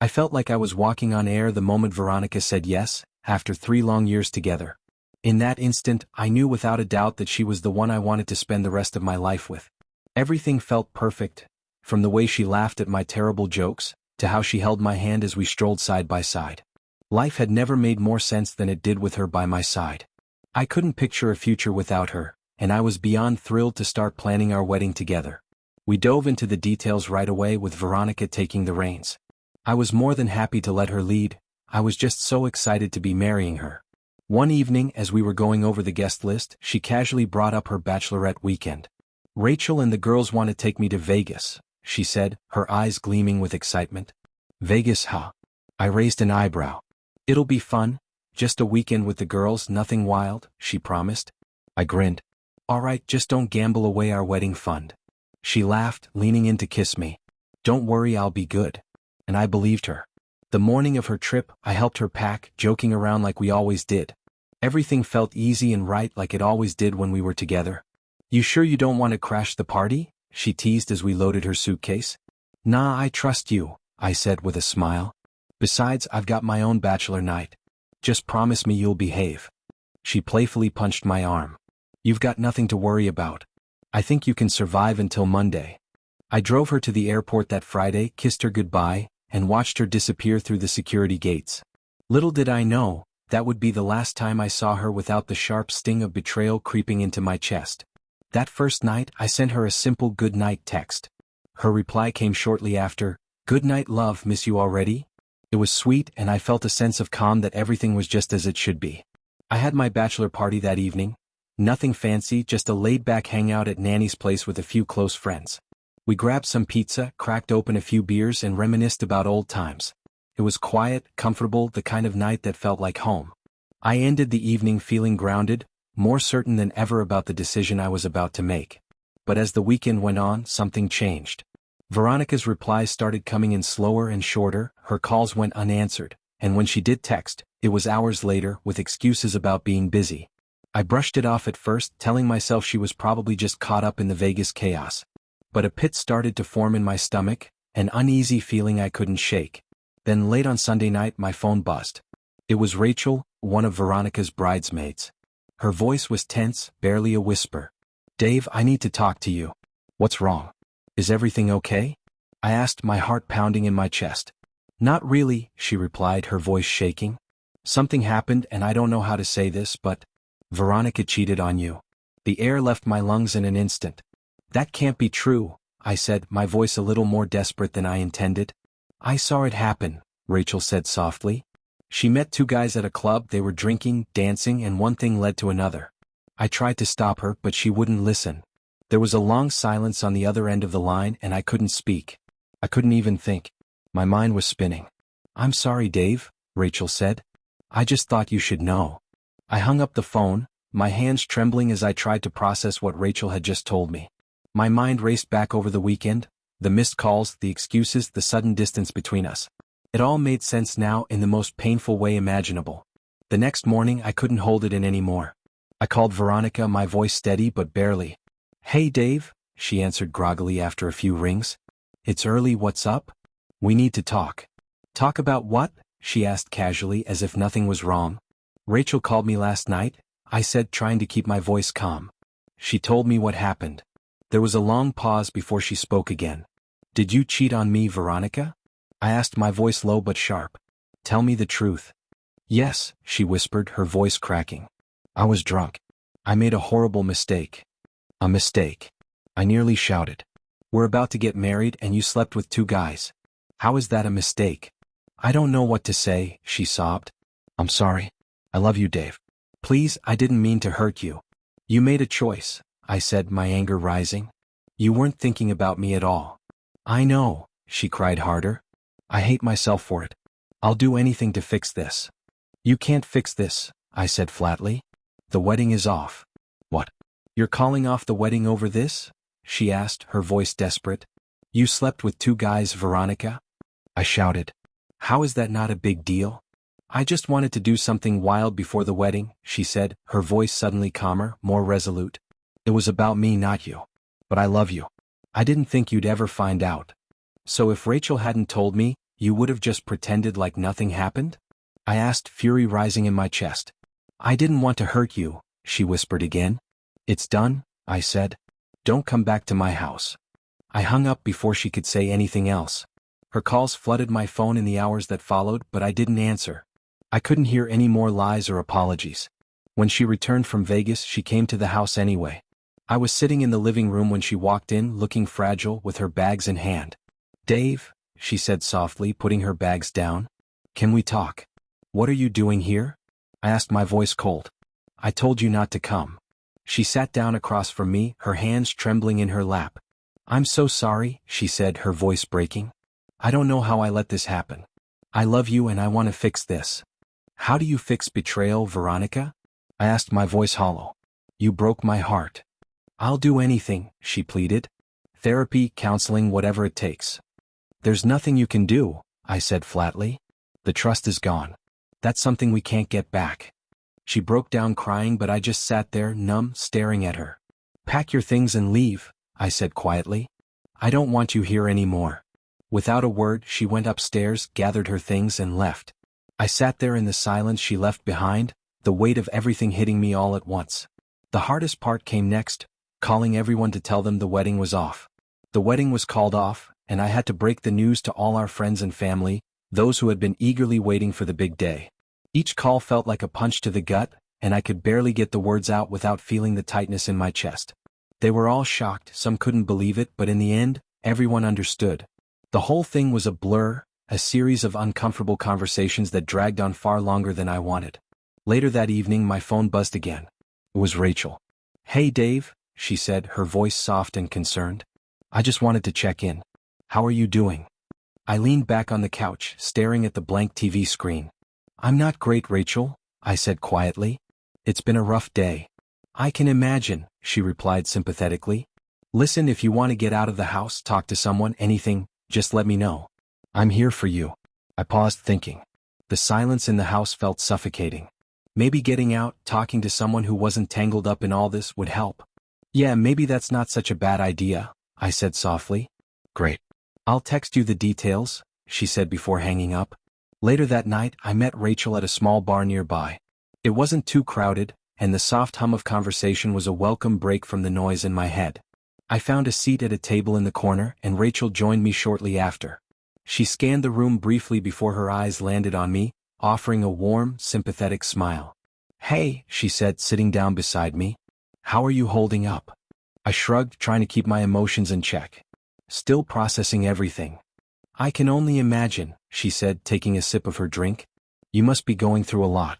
I felt like I was walking on air the moment Veronica said yes, after 3 long years together. In that instant, I knew without a doubt that she was the one I wanted to spend the rest of my life with. Everything felt perfect, from the way she laughed at my terrible jokes, to how she held my hand as we strolled side by side. Life had never made more sense than it did with her by my side. I couldn't picture a future without her, and I was beyond thrilled to start planning our wedding together. We dove into the details right away with Veronica taking the reins. I was more than happy to let her lead. I was just so excited to be marrying her. One evening, as we were going over the guest list, she casually brought up her bachelorette weekend. "Rachel and the girls want to take me to Vegas," she said, her eyes gleaming with excitement. "Vegas, huh?" I raised an eyebrow. "It'll be fun. Just a weekend with the girls, nothing wild," she promised. I grinned. "All right, just don't gamble away our wedding fund." She laughed, leaning in to kiss me. "Don't worry, I'll be good." And I believed her. The morning of her trip, I helped her pack, joking around like we always did. Everything felt easy and right like it always did when we were together. "You sure you don't want to crash the party?" she teased as we loaded her suitcase. "Nah, I trust you," I said with a smile. "Besides, I've got my own bachelor night. Just promise me you'll behave." She playfully punched my arm. "You've got nothing to worry about. I think you can survive until Monday." I drove her to the airport that Friday, kissed her goodbye, and watched her disappear through the security gates. Little did I know, that would be the last time I saw her without the sharp sting of betrayal creeping into my chest. That first night, I sent her a simple good night text. Her reply came shortly after, "Good night, love, miss you already?" It was sweet, and I felt a sense of calm that everything was just as it should be. I had my bachelor party that evening. Nothing fancy, just a laid-back hangout at Nanny's place with a few close friends. We grabbed some pizza, cracked open a few beers, and reminisced about old times. It was quiet, comfortable, the kind of night that felt like home. I ended the evening feeling grounded, more certain than ever about the decision I was about to make. But as the weekend went on, something changed. Veronica's replies started coming in slower and shorter, her calls went unanswered, and when she did text, it was hours later, with excuses about being busy. I brushed it off at first, telling myself she was probably just caught up in the Vegas chaos. But a pit started to form in my stomach, an uneasy feeling I couldn't shake. Then late on Sunday night my phone buzzed. It was Rachel, one of Veronica's bridesmaids. Her voice was tense, barely a whisper. "Dave, I need to talk to you." "What's wrong? Is everything okay?" I asked, my heart pounding in my chest. "Not really," she replied, her voice shaking. "Something happened and I don't know how to say this, but Veronica cheated on you." The air left my lungs in an instant. "That can't be true," I said, my voice a little more desperate than I intended. "I saw it happen," Rachel said softly. "She met 2 guys at a club, they were drinking, dancing, and one thing led to another. I tried to stop her, but she wouldn't listen. There was a long silence on the other end of the line and I couldn't speak. I couldn't even think. My mind was spinning. "I'm sorry, Dave," Rachel said. "I just thought you should know." I hung up the phone, my hands trembling as I tried to process what Rachel had just told me. My mind raced back over the weekend, the missed calls, the excuses, the sudden distance between us. It all made sense now in the most painful way imaginable. The next morning I couldn't hold it in anymore. I called Veronica, my voice steady but barely. "Hey Dave," she answered groggily after a few rings. "It's early, what's up? We need to talk." "Talk about what?" she asked casually as if nothing was wrong. "Rachel called me last night," I said, trying to keep my voice calm. "She told me what happened." There was a long pause before she spoke again. "Did you cheat on me, Veronica?" I asked, my voice low but sharp. "Tell me the truth." "Yes," she whispered, her voice cracking. "I was drunk. I made a horrible mistake." "A mistake?" I nearly shouted. "We're about to get married and you slept with 2 guys. How is that a mistake?" "I don't know what to say," she sobbed. "I'm sorry. I love you, Dave. Please, I didn't mean to hurt you." "You made a choice," I said, my anger rising. "You weren't thinking about me at all." "I know," she cried harder. "I hate myself for it. I'll do anything to fix this." "You can't fix this," I said flatly. "The wedding is off." "What? You're calling off the wedding over this?" she asked, her voice desperate. "You slept with 2 guys, Veronica?" I shouted. "How is that not a big deal?" "I just wanted to do something wild before the wedding," she said, her voice suddenly calmer, more resolute. "It was about me, not you. But I love you. I didn't think you'd ever find out. So if Rachel hadn't told me, You would have just pretended like nothing happened? I asked, fury rising in my chest. I didn't want to hurt you, she whispered again. It's done, I said. Don't come back to my house. I hung up before she could say anything else. Her calls flooded my phone in the hours that followed, but I didn't answer. I couldn't hear any more lies or apologies. When she returned from Vegas, she came to the house anyway. I was sitting in the living room when she walked in, looking fragile, with her bags in hand. Dave, she said softly, putting her bags down. Can we talk? What are you doing here? I asked, my voice cold. I told you not to come. She sat down across from me, her hands trembling in her lap. I'm so sorry, she said, her voice breaking. I don't know how I let this happen. I love you and I want to fix this. How do you fix betrayal, Veronica? I asked, my voice hollow. You broke my heart. I'll do anything, she pleaded. Therapy, counseling, whatever it takes. There's nothing you can do, I said flatly. The trust is gone. That's something we can't get back. She broke down crying, but I just sat there, numb, staring at her. Pack your things and leave, I said quietly. I don't want you here anymore. Without a word, she went upstairs, gathered her things, and left. I sat there in the silence she left behind, the weight of everything hitting me all at once. The hardest part came next, calling everyone to tell them the wedding was off. The wedding was called off, and I had to break the news to all our friends and family, those who had been eagerly waiting for the big day. Each call felt like a punch to the gut, and I could barely get the words out without feeling the tightness in my chest. They were all shocked, some couldn't believe it, but in the end, everyone understood. The whole thing was a blur, a series of uncomfortable conversations that dragged on far longer than I wanted. Later that evening, my phone buzzed again. It was Rachel. Hey Dave, she said, her voice soft and concerned. I just wanted to check in. How are you doing? I leaned back on the couch, staring at the blank TV screen. I'm not great, Rachel, I said quietly. It's been a rough day. I can imagine, she replied sympathetically. Listen, if you want to get out of the house, talk to someone, anything, just let me know. I'm here for you. I paused, thinking. The silence in the house felt suffocating. Maybe getting out, talking to someone who wasn't tangled up in all this would help. Yeah, maybe that's not such a bad idea, I said softly. Great. I'll text you the details, she said before hanging up. Later that night, I met Rachel at a small bar nearby. It wasn't too crowded, and the soft hum of conversation was a welcome break from the noise in my head. I found a seat at a table in the corner, and Rachel joined me shortly after. She scanned the room briefly before her eyes landed on me, offering a warm, sympathetic smile. Hey, she said, sitting down beside me. How are you holding up? I shrugged, trying to keep my emotions in check. Still processing everything. I can only imagine, she said, taking a sip of her drink. You must be going through a lot.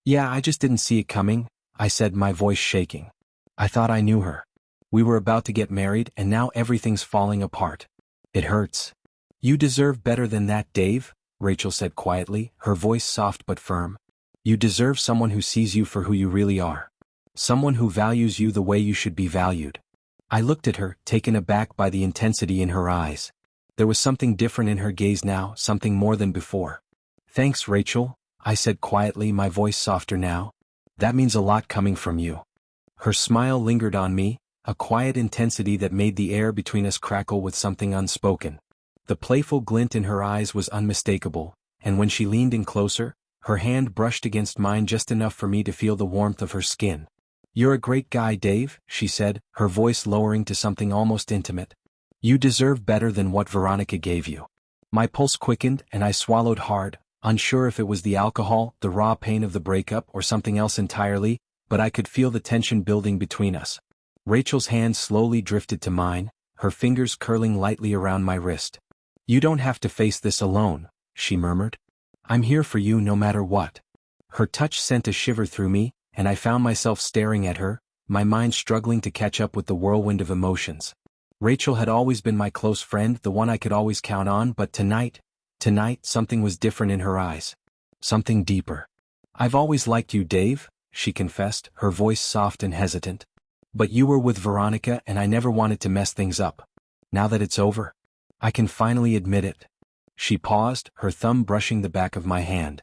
Yeah, I just didn't see it coming, I said, my voice shaking. I thought I knew her. We were about to get married, and now everything's falling apart. It hurts. You deserve better than that, Dave, Rachel said quietly, her voice soft but firm. You deserve someone who sees you for who you really are. Someone who values you the way you should be valued. I looked at her, taken aback by the intensity in her eyes. There was something different in her gaze now, something more than before. Thanks, Rachel, I said quietly, my voice softer now. That means a lot coming from you. Her smile lingered on me, a quiet intensity that made the air between us crackle with something unspoken. The playful glint in her eyes was unmistakable, and when she leaned in closer, her hand brushed against mine just enough for me to feel the warmth of her skin. You're a great guy, Dave, she said, her voice lowering to something almost intimate. You deserve better than what Veronica gave you. My pulse quickened, and I swallowed hard, unsure if it was the alcohol, the raw pain of the breakup, or something else entirely, but I could feel the tension building between us. Rachel's hand slowly drifted to mine, her fingers curling lightly around my wrist. You don't have to face this alone, she murmured. I'm here for you no matter what. Her touch sent a shiver through me, and I found myself staring at her, my mind struggling to catch up with the whirlwind of emotions. Rachel had always been my close friend, the one I could always count on, but tonight, something was different in her eyes. Something deeper. I've always liked you, Dave, she confessed, her voice soft and hesitant. But you were with Veronica, and I never wanted to mess things up. Now that it's over, I can finally admit it. She paused, her thumb brushing the back of my hand.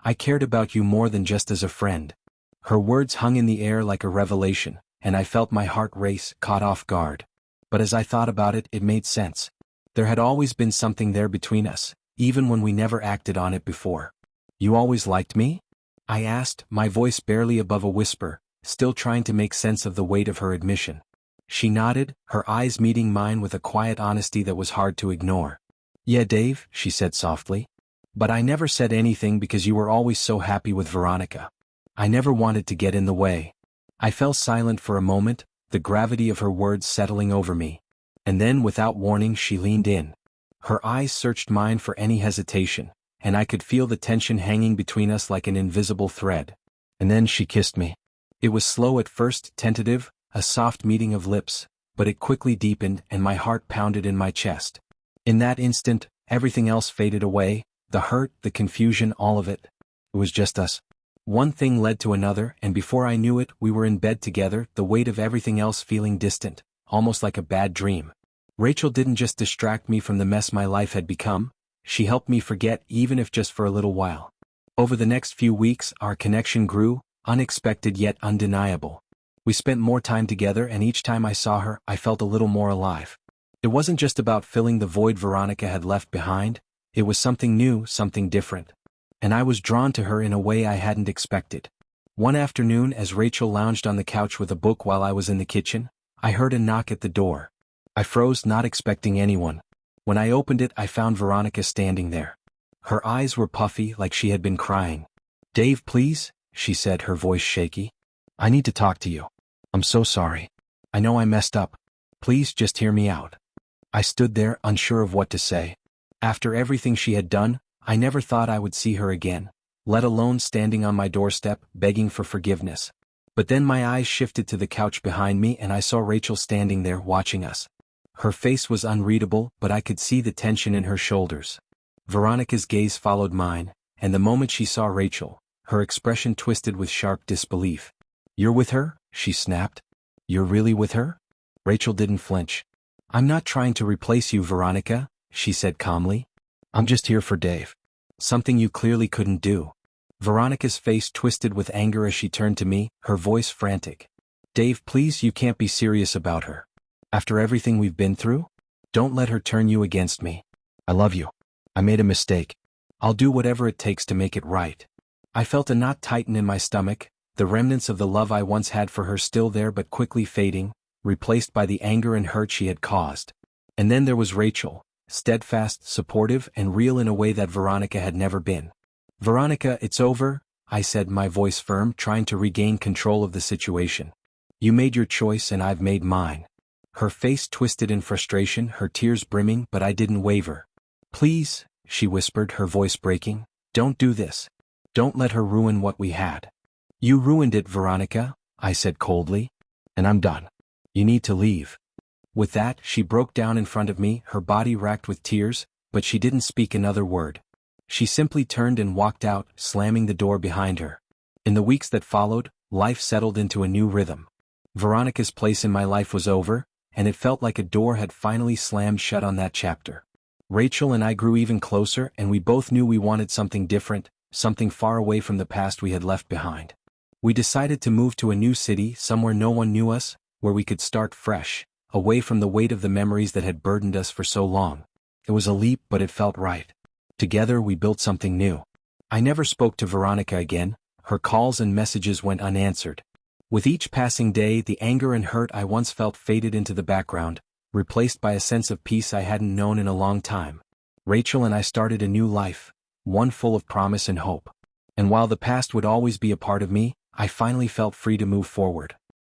I cared about you more than just as a friend. Her words hung in the air like a revelation, and I felt my heart race, caught off guard. But as I thought about it, it made sense. There had always been something there between us, even when we never acted on it before. You always liked me? I asked, my voice barely above a whisper, still trying to make sense of the weight of her admission. She nodded, her eyes meeting mine with a quiet honesty that was hard to ignore. Yeah, Dave, she said softly. But I never said anything because you were always so happy with Veronica. I never wanted to get in the way. I fell silent for a moment, the gravity of her words settling over me. And then, without warning, she leaned in. Her eyes searched mine for any hesitation, and I could feel the tension hanging between us like an invisible thread. And then she kissed me. It was slow at first, tentative, a soft meeting of lips, but it quickly deepened and my heart pounded in my chest. In that instant, everything else faded away, the hurt, the confusion, all of it. It was just us. One thing led to another, and before I knew it, we were in bed together, the weight of everything else feeling distant, almost like a bad dream. Rachel didn't just distract me from the mess my life had become, she helped me forget, even if just for a little while. Over the next few weeks, our connection grew, unexpected yet undeniable. We spent more time together, and each time I saw her, I felt a little more alive. It wasn't just about filling the void Veronica had left behind, it was something new, something different. And I was drawn to her in a way I hadn't expected. One afternoon, as Rachel lounged on the couch with a book while I was in the kitchen, I heard a knock at the door. I froze, not expecting anyone. When I opened it, I found Veronica standing there. Her eyes were puffy, like she had been crying. "Dave, please," she said, her voice shaky. "I need to talk to you. I'm so sorry. I know I messed up. Please just hear me out." I stood there, unsure of what to say. After everything she had done, I never thought I would see her again, let alone standing on my doorstep, begging for forgiveness. But then my eyes shifted to the couch behind me and I saw Rachel standing there, watching us. Her face was unreadable, but I could see the tension in her shoulders. Veronica's gaze followed mine, and the moment she saw Rachel, her expression twisted with sharp disbelief. "You're with her?" she snapped. "You're really with her?" Rachel didn't flinch. "I'm not trying to replace you, Veronica," she said calmly. "I'm just here for Dave. Something you clearly couldn't do." Veronica's face twisted with anger as she turned to me, her voice frantic. "Dave, please, you can't be serious about her. After everything we've been through? Don't let her turn you against me. I love you. I made a mistake. I'll do whatever it takes to make it right." I felt a knot tighten in my stomach, the remnants of the love I once had for her still there but quickly fading, replaced by the anger and hurt she had caused. And then there was Rachel, steadfast, supportive, and real in a way that Veronica had never been. "Veronica, it's over," I said, my voice firm, trying to regain control of the situation. "You made your choice and I've made mine." Her face twisted in frustration, her tears brimming, but I didn't waver. "Please," she whispered, her voice breaking, "don't do this. Don't let her ruin what we had." "You ruined it, Veronica," I said coldly. "And I'm done. You need to leave." With that, she broke down in front of me, her body racked with tears, but she didn't speak another word. She simply turned and walked out, slamming the door behind her. In the weeks that followed, life settled into a new rhythm. Veronica's place in my life was over, and it felt like a door had finally slammed shut on that chapter. Rachel and I grew even closer, and we both knew we wanted something different, something far away from the past we had left behind. We decided to move to a new city, somewhere no one knew us, where we could start fresh, away from the weight of the memories that had burdened us for so long. It was a leap, but it felt right. Together we built something new. I never spoke to Veronica again, her calls and messages went unanswered. With each passing day, the anger and hurt I once felt faded into the background, replaced by a sense of peace I hadn't known in a long time. Rachel and I started a new life, one full of promise and hope. And while the past would always be a part of me, I finally felt free to move forward.